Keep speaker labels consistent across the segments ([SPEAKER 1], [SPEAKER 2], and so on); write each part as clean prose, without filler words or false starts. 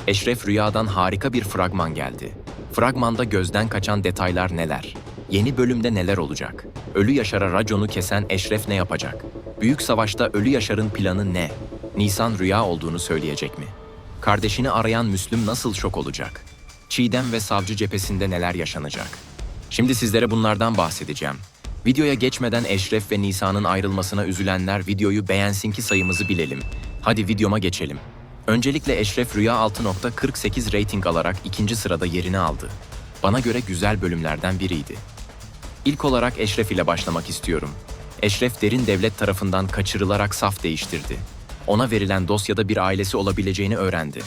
[SPEAKER 1] Eşref Rüya'dan harika bir fragman geldi. Fragmanda gözden kaçan detaylar neler? Yeni bölümde neler olacak? Ölü Yaşar'a raconu kesen Eşref ne yapacak? Büyük Savaş'ta Ölü Yaşar'ın planı ne? Nisan Rüya olduğunu söyleyecek mi? Kardeşini arayan Müslüm nasıl şok olacak? Çiğdem ve Savcı cephesinde neler yaşanacak? Şimdi sizlere bunlardan bahsedeceğim. Videoya geçmeden Eşref ve Nisan'ın ayrılmasına üzülenler videoyu beğensin ki sayımızı bilelim. Hadi videoma geçelim. Öncelikle Eşref Rüya 6.48 rating alarak ikinci sırada yerini aldı. Bana göre güzel bölümlerden biriydi. İlk olarak Eşref ile başlamak istiyorum. Eşref Derin Devlet tarafından kaçırılarak saf değiştirdi. Ona verilen dosyada bir ailesi olabileceğini öğrendi.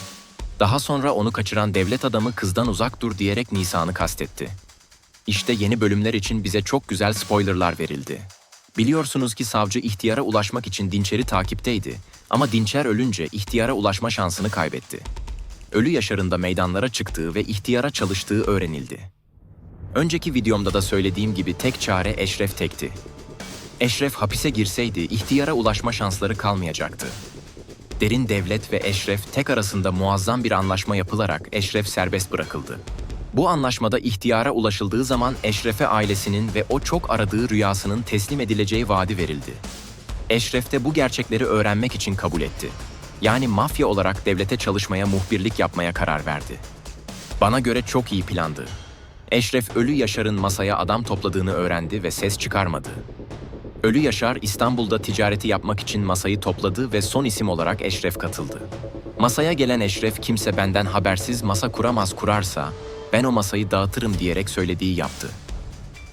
[SPEAKER 1] Daha sonra onu kaçıran devlet adamı kızdan uzak dur diyerek Nisan'ı kastetti. İşte yeni bölümler için bize çok güzel spoilerlar verildi. Biliyorsunuz ki savcı ihtiyara ulaşmak için Dinçer'i takipteydi ama Dinçer ölünce ihtiyara ulaşma şansını kaybetti. Ölü Yaşar'ın da meydanlara çıktığı ve ihtiyara çalıştığı öğrenildi. Önceki videomda da söylediğim gibi tek çare Eşref tekti. Eşref hapise girseydi ihtiyara ulaşma şansları kalmayacaktı. Derin Devlet ve Eşref tek arasında muazzam bir anlaşma yapılarak Eşref serbest bırakıldı. Bu anlaşmada ihtiyara ulaşıldığı zaman Eşref'e ailesinin ve o çok aradığı rüyasının teslim edileceği vaadi verildi. Eşref de bu gerçekleri öğrenmek için kabul etti. Yani mafya olarak devlete çalışmaya, muhbirlik yapmaya karar verdi. Bana göre çok iyi plandı. Eşref Ölü Yaşar'ın masaya adam topladığını öğrendi ve ses çıkarmadı. Ölü Yaşar İstanbul'da ticareti yapmak için masayı topladı ve son isim olarak Eşref katıldı. Masaya gelen Eşref kimse benden habersiz masa kuramaz kurarsa ben o masayı dağıtırım diyerek söylediği yaptı.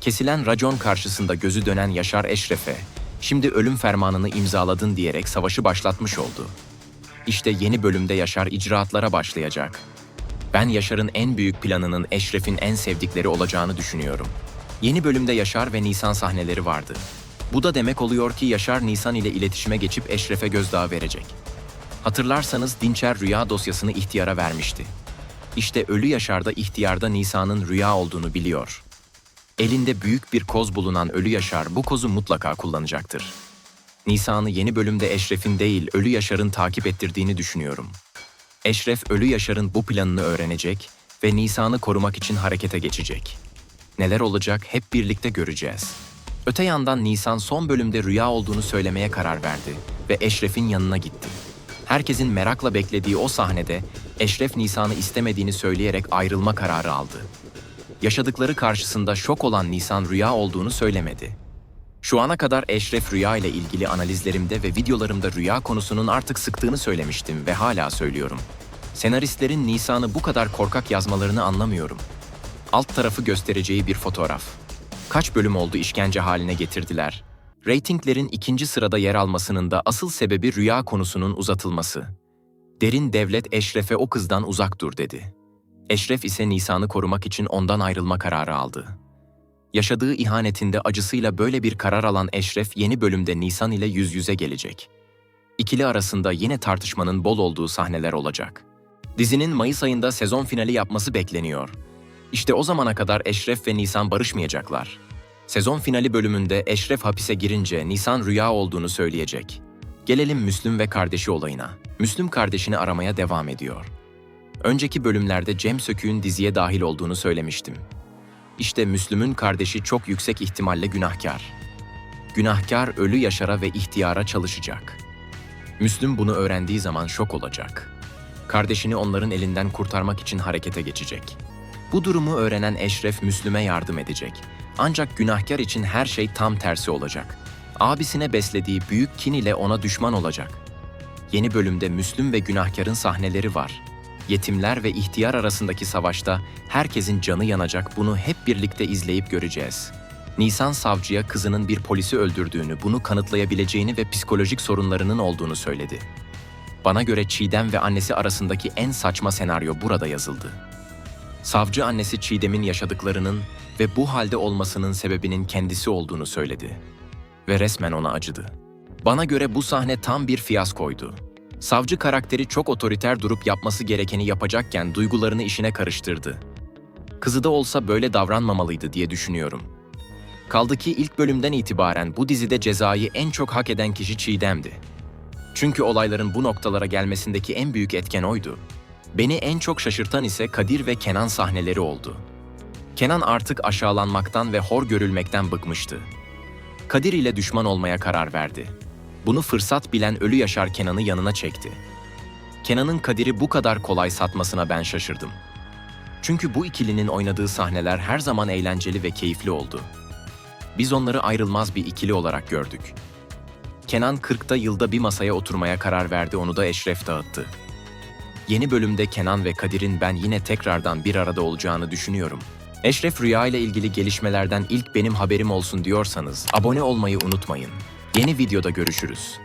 [SPEAKER 1] Kesilen racon karşısında gözü dönen Yaşar Eşref'e şimdi ölüm fermanını imzaladın diyerek savaşı başlatmış oldu. İşte yeni bölümde Yaşar icraatlara başlayacak. Ben Yaşar'ın en büyük planının Eşref'in en sevdikleri olacağını düşünüyorum. Yeni bölümde Yaşar ve Nisan sahneleri vardı. Bu da demek oluyor ki Yaşar Nisan ile iletişime geçip Eşref'e gözdağı verecek. Hatırlarsanız Dinçer rüya dosyasını ihtiyara vermişti. İşte Ölü Yaşar'da ihtiyarda Nisan'ın rüya olduğunu biliyor. Elinde büyük bir koz bulunan Ölü Yaşar bu kozu mutlaka kullanacaktır. Nisan'ı yeni bölümde Eşref'in değil Ölü Yaşar'ın takip ettirdiğini düşünüyorum. Eşref Ölü Yaşar'ın bu planını öğrenecek ve Nisan'ı korumak için harekete geçecek. Neler olacak hep birlikte göreceğiz. Öte yandan Nisan son bölümde rüya olduğunu söylemeye karar verdi ve Eşref'in yanına gitti. Herkesin merakla beklediği o sahnede Eşref Nisan'ı istemediğini söyleyerek ayrılma kararı aldı. Yaşadıkları karşısında şok olan Nisan rüya olduğunu söylemedi. Şu ana kadar Eşref Rüya ile ilgili analizlerimde ve videolarımda rüya konusunun artık sıktığını söylemiştim ve hala söylüyorum. Senaristlerin Nisan'ı bu kadar korkak yazmalarını anlamıyorum. Alt tarafı göstereceği bir fotoğraf. Kaç bölüm oldu işkence haline getirdiler. Ratinglerin ikinci sırada yer almasının da asıl sebebi rüya konusunun uzatılması. Derin Devlet Eşref'e o kızdan uzak dur dedi. Eşref ise Nisan'ı korumak için ondan ayrılma kararı aldı. Yaşadığı ihanetinde acısıyla böyle bir karar alan Eşref yeni bölümde Nisan ile yüz yüze gelecek. İkili arasında yine tartışmanın bol olduğu sahneler olacak. Dizinin Mayıs ayında sezon finali yapması bekleniyor. İşte o zamana kadar Eşref ve Nisan barışmayacaklar. Sezon finali bölümünde Eşref hapise girince Nisan rüya olduğunu söyleyecek. Gelelim Müslüm ve kardeşi olayına. Müslüm kardeşini aramaya devam ediyor. Önceki bölümlerde Cem Sökü'nün diziye dahil olduğunu söylemiştim. İşte Müslüm'ün kardeşi çok yüksek ihtimalle günahkar. Günahkar Ölü Yaşar'a ve ihtiyara çalışacak. Müslüm bunu öğrendiği zaman şok olacak. Kardeşini onların elinden kurtarmak için harekete geçecek. Bu durumu öğrenen Eşref Müslüm'e yardım edecek. Ancak günahkar için her şey tam tersi olacak. Abisine beslediği büyük kin ile ona düşman olacak. Yeni bölümde Müslüm ve günahkarın sahneleri var. Yetimler ve ihtiyar arasındaki savaşta herkesin canı yanacak, bunu hep birlikte izleyip göreceğiz. Nisan savcıya kızının bir polisi öldürdüğünü, bunu kanıtlayabileceğini ve psikolojik sorunlarının olduğunu söyledi. Bana göre Çiğdem ve annesi arasındaki en saçma senaryo burada yazıldı. Savcı annesi Çiğdem'in yaşadıklarının ve bu halde olmasının sebebinin kendisi olduğunu söyledi. Ve resmen ona acıdı. Bana göre bu sahne tam bir fiyaskoydu. Savcı karakteri çok otoriter durup yapması gerekeni yapacakken duygularını işine karıştırdı. Kızı da olsa böyle davranmamalıydı diye düşünüyorum. Kaldı ki ilk bölümden itibaren bu dizide cezayı en çok hak eden kişi Çiğdem'di. Çünkü olayların bu noktalara gelmesindeki en büyük etken oydu. Beni en çok şaşırtan ise Kadir ve Kenan sahneleri oldu. Kenan artık aşağılanmaktan ve hor görülmekten bıkmıştı. Kadir ile düşman olmaya karar verdi. Bunu fırsat bilen Ölü Yaşar Kenan'ı yanına çekti. Kenan'ın Kadir'i bu kadar kolay satmasına ben şaşırdım. Çünkü bu ikilinin oynadığı sahneler her zaman eğlenceli ve keyifli oldu. Biz onları ayrılmaz bir ikili olarak gördük. Kenan 40'ta yılda bir masaya oturmaya karar verdi, onu da Eşref dağıttı. Yeni bölümde Kenan ve Kadir'in ben yine tekrardan bir arada olacağını düşünüyorum. Eşref Rüya ile ilgili gelişmelerden ilk benim haberim olsun diyorsanız abone olmayı unutmayın. Yeni videoda görüşürüz.